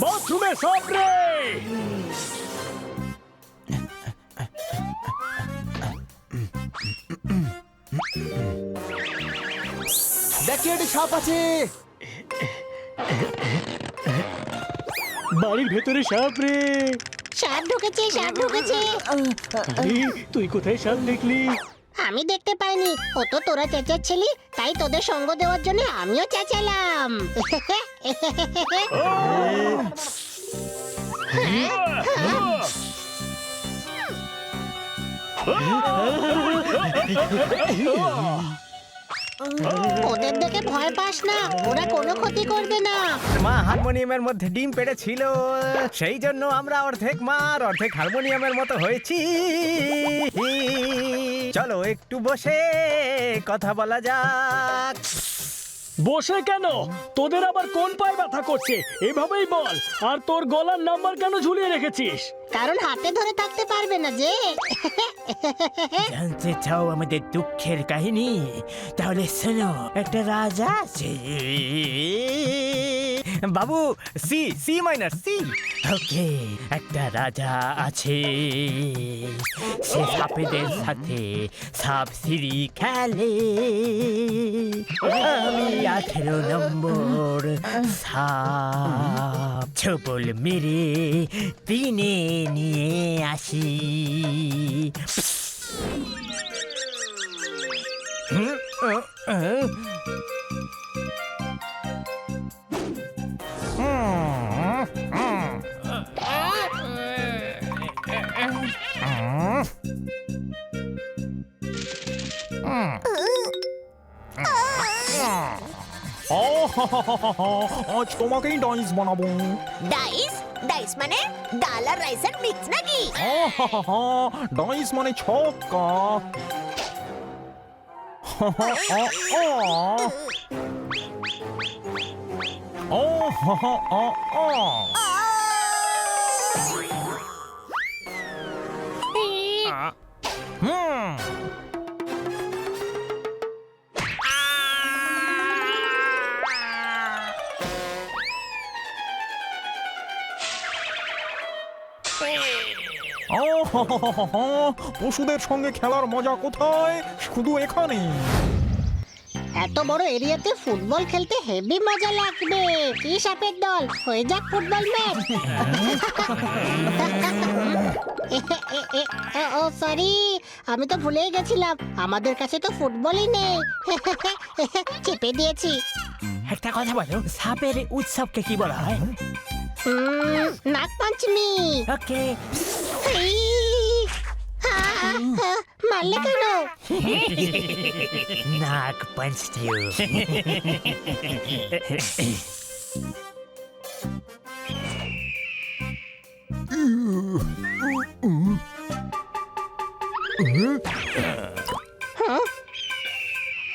বাথরুমে সামনে দেখি এটি সাপ আছে। বাড়ির ভেতরে সাপ রে। সাপ ঢুকেছে, সাপ ঢুকেছে। আরে তুই কোথায় সাপ দেখলি? আমি দেখতে পাইনি, ও তো তোরা চেঁচাচ্ছিলি, তাই তোদের সঙ্গ দেওয়ার জন্য আমিও চেঁচালাম। ওদের দেখে ভয় পাস না, ওরা কোনো ক্ষতি করবে না। মা হারমোনিয়ামের মধ্যে ডিম পেড়েছিল, সেই জন্য আমরা অর্ধেক মার অর্ধেক হারমোনিয়ামের মতো হয়েছি। চলো একটু বসে কথা বলা যাক। বসে কেন? তোদের আবার কোন পায়ে ব্যথা করছে এভাবেই বল। আর তোর গলার নাম্বার কেন ঝুলিয়ে রেখেছিস? কারণ হাতে ধরে থাকতে পারবে না যে। জানতে চাও আমাদের দুঃখের কাহিনী? তাহলে শোনো, একটা রাজা আছে। বাবু, সি সি মাইনার সি। ওকে, একটা রাজা আছে, সে সাপেদের সাথে সাপ সিঁড়ি খেলে। আমি 18 নম্বর সাপ ছবল মেরে দিনে নিয়ে আসি। আজ তোমাকেই ডাইস বানাবো। ডাইস? ডাইস মানে ডাল আর রাইসের মিক্স নাকি? ডাইস মানে ছক্কা। পশুদের সঙ্গে খেলার মজা কোথায়? শুধু এখানে। এত বড় এরিয়াতে ফুটবল খেলতে হেভি মজা লাগবে। কি সাপের দল, হয়ে যাক ফুটবল ম্যাচ। ও সরি, আমি তো ভুলেই গেছিলাম, আমাদের কাছে তো ফুটবলই নেই। চেপে দিয়েছি। একটা কথা বলো, সাপের উৎসবকে কি বলা হয়? নাগ পঞ্চমী। ওকে, মারলে কেন? নাগ পঞ্চমী।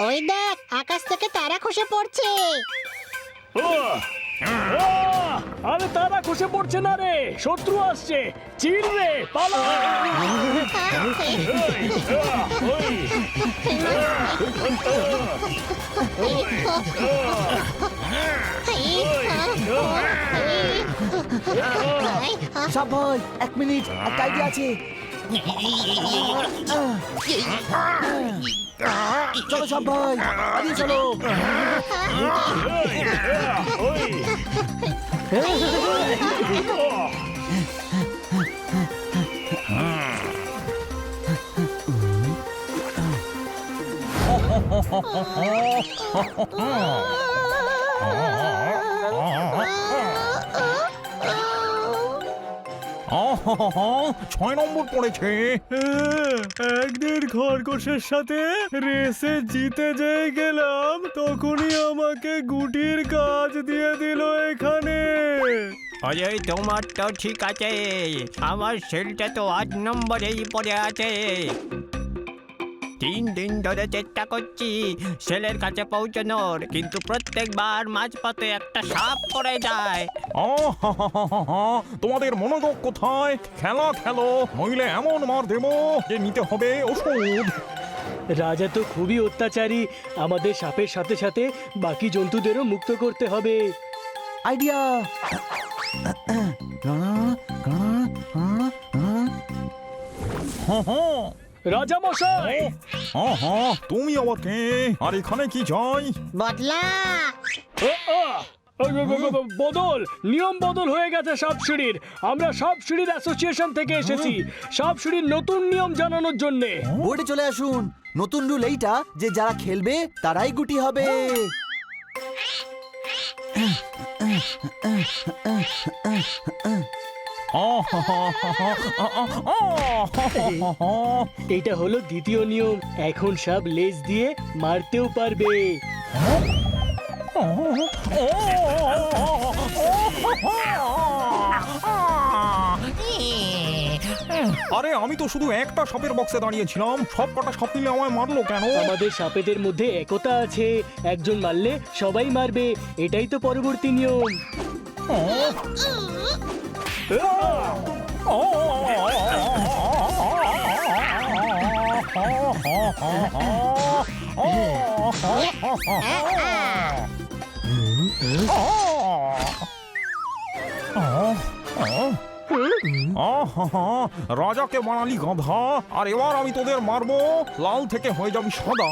ওই দেখ, আকাশ থেকে তারা খসে পড়ছে। আরে তারা খসে পড়ছে না রে, শত্রু আসছে। চিল রে, পালা। সাপ ভাই, 1 মিনিট, একটা আইডিয়া আছে। চলো সাপ ভাই, আগে চলো। ছয় নম্বর পড়েছে। একদিন খরগোশের সাথে রেসে জিতে যেই গেলাম, তখনই আমাকে গুটির কাজ দিয়ে দিল এখানে। আরে তোমার তো ঠিক আছে, আমার সেলটা তো 8 নম্বরেই পড়ে আছে। 3 দিন ধরে চেষ্টা করছি সেলের কাছে পৌঁছানোর, কিন্তু প্রত্যেকবার মাঝপথে একটা সাপ পড়ে যায়। তোমাদের মনোযোগ কোথায়? খেলা খেলো, নইলে এমন মার দেবো যে নিতে হবে ওষুধ। রাজা তো খুবই অত্যাচারী, আমাদের সাপের সাথে সাথে বাকি জন্তুদেরও মুক্ত করতে হবে। আইডিয়া! রাজা মশাই, তুমি আবার কে? আর এখানে কি চাই? বদলা বদল, নিয়ম বদল হয়ে গেছে সাপসিঁড়ির। আমরা সাপসিঁড়ির অ্যাসোসিয়েশন থেকে এসেছি সাপসিঁড়ির নতুন নিয়ম জানানোর জন্যে। বোর্ডে চলে আসুন। নতুন রুল এইটা যে যারা খেলবে তারাই গুটি হবে। এটা হলো দ্বিতীয় নিয়ম, এখন সাপ লেজ দিয়ে মারতেও পারবে। আরে আমি তো শুধু একটা সাপের বক্সে দাঁড়িয়েছিলাম, সব কটা সাপ মিলে আমায় মারলো কেন? আমাদের সাপেদের মধ্যে একতা আছে, একজন মারলে সবাই মারবে, এটাই তো পরবর্তী নিয়ম। রাজাকে বানালি গাধা, আর এবার আমি তোদের মারবো, লাল থেকে হয়ে যাবি সাদা।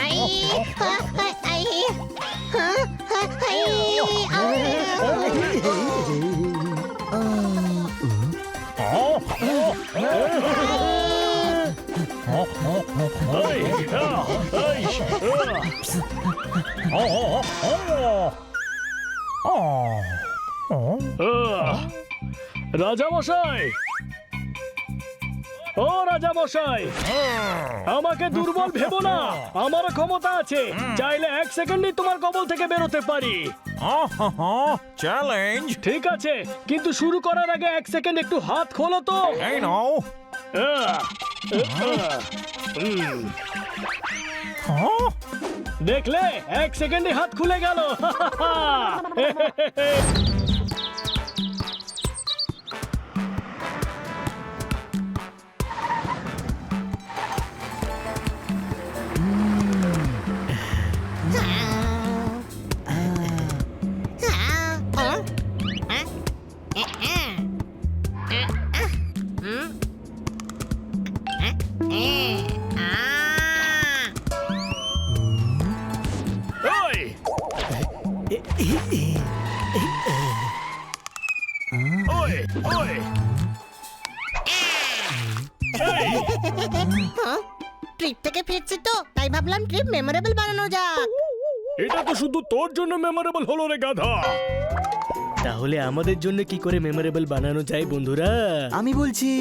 আই আই রাজা মশাই, ও রাজা মশাই, আমাকে দুর্বল ভেবো না, আমার ক্ষমতা আছে, চাইলে 1 সেকেন্ডেই তোমার কবল থেকে বেরোতে পারি। চ্যালেঞ্জ। ঠিক আছে, কিন্তু শুরু করার আগে 1 সেকেন্ড একটু হাত খোলো তো। এই নাও। দেখলে, 1 সেকেন্ডে হাত খুলে গেল। ট্রিপ থেকে ফিরছি তো, তাই ভাবলাম ট্রিপ মেমোরেবল বানানো যাক। এটা তো শুধু তোর জন্য মেমোরেবল হলো রে গাধা। তাহলে আমাদের জন্য কি করে মেমোরেবল বানানো যায় বন্ধুরা? আমি বলছি।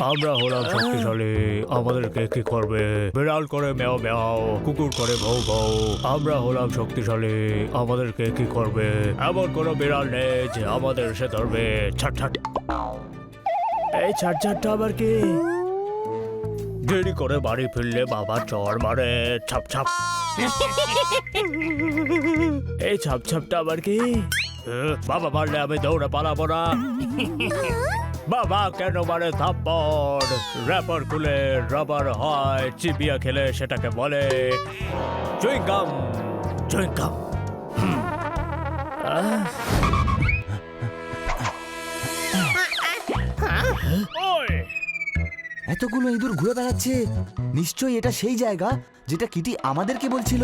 আমরা হলাম শক্তিশালী, আমাদেরকে কি করবে? বিড়াল করে মেও মেও, কুকুর করে ভৌ ভৌ। আমরা হলাম শক্তিশালী, আমাদেরকে কি করবে? এমন কোনো বিড়াল নেই যে আমাদের এসে ধরবে। ছাট ছাট। এই ছাট ছাটটা আবার কি? দেরি করে বাড়ি ফিরলে বাবা চর মারে। ছাপ ছাপ। এই ছাপ ছাপটা আবার কি? বাবা মারলে আমি দৌড়ে পালাবো না। বাবা কেন মারে থাপ্পড়? র্যাপার খুলে রাবার হয়, চিবিয়া খেলে সেটাকে বলে চুইংগাম। চুইংগাম। ওই এতগুলো ইঁদুর ঘুরে বেড়াচ্ছে, নিশ্চয়ই এটা সেই জায়গা যেটা কিটি আমাদেরকে বলছিল।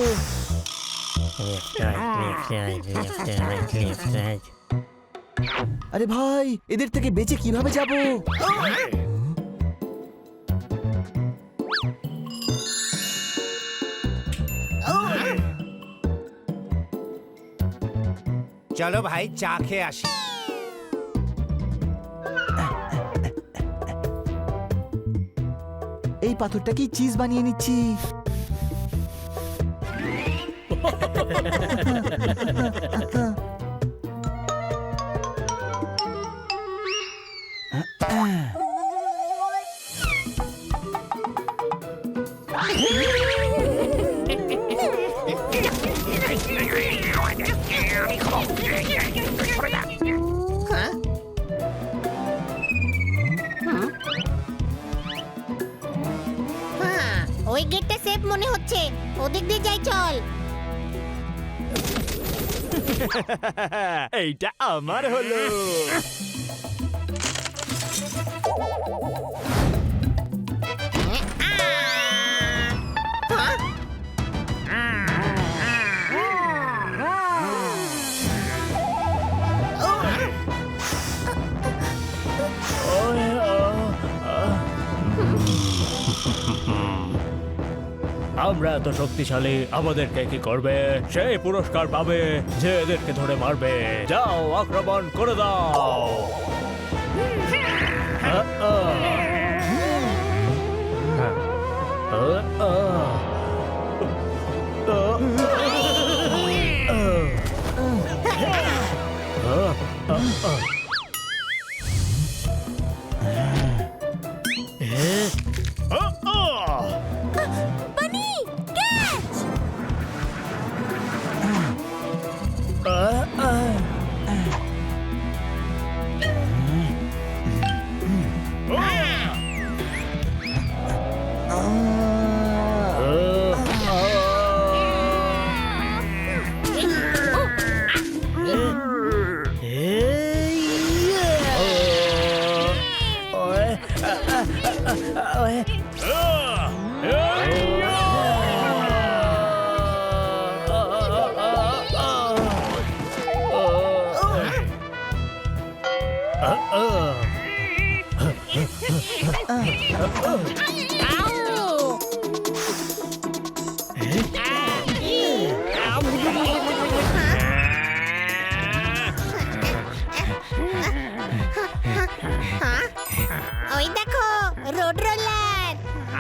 আরে ভাই, এদের থেকে বেঁচে কিভাবে যাব? চলো ভাই, চা খেয়ে আসি। এই পাথরটাকেই চিজ বানিয়ে নিচ্ছি। হ্যাঁ, ওই গেটটা সেফ মনে হচ্ছে, ওদিক দিয়ে যাই চল। এইটা আমার হলো। আমরা এত শক্তিশালী, আমাদেরকে কি করবে? সেই পুরস্কার পাবে যে এদেরকে ধরে মারবে। যাও, আক্রমণ করে দাও। ওই দেখো, রোড রোলার।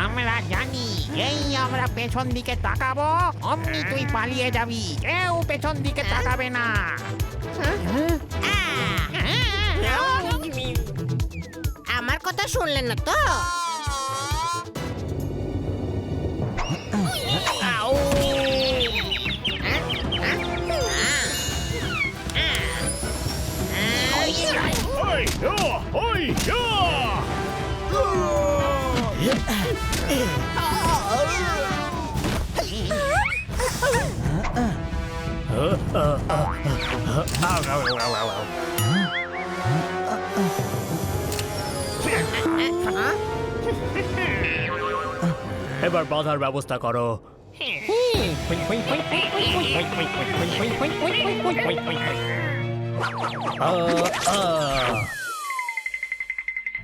আমরা জানি এই আমরা পেছন দিকে তাকাবো অমনি তুই পালিয়ে যাবি, কেউ পেছন দিকে তাকাবে না। আমার কথা শুনলেন না তো? ওই ওই এবার বাধার ব্যবস্থা করো।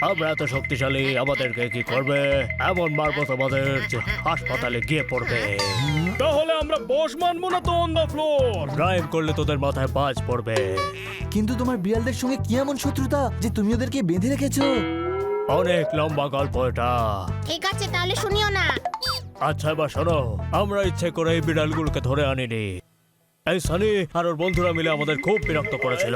আমরা এত শক্তিশালী, আমাদেরকে কি করবে? এমন মারবো তোমাদের যে হাসপাতালে গিয়ে পড়বে। তাহলে আমরা বস মানবো না তো অন দ্য ফ্লোর? ক্রাইম করলে তোদের মাথায় বাজ পড়বে। কিন্তু তোমার বিড়ালদের সঙ্গে কি এমন শত্রুতা যে তুমি ওদেরকে বেঁধে রেখেছো? অনেক লম্বা গল্প এটা। ঠিক আছে, তাহলে শুনিও না। আচ্ছা এবার শোনো, আমরা ইচ্ছে করে এই বিড়ালগুলোকে ধরে আনিনি। এই সানি আর ওর বন্ধুরা মিলে আমাদের খুব বিরক্ত করেছিল।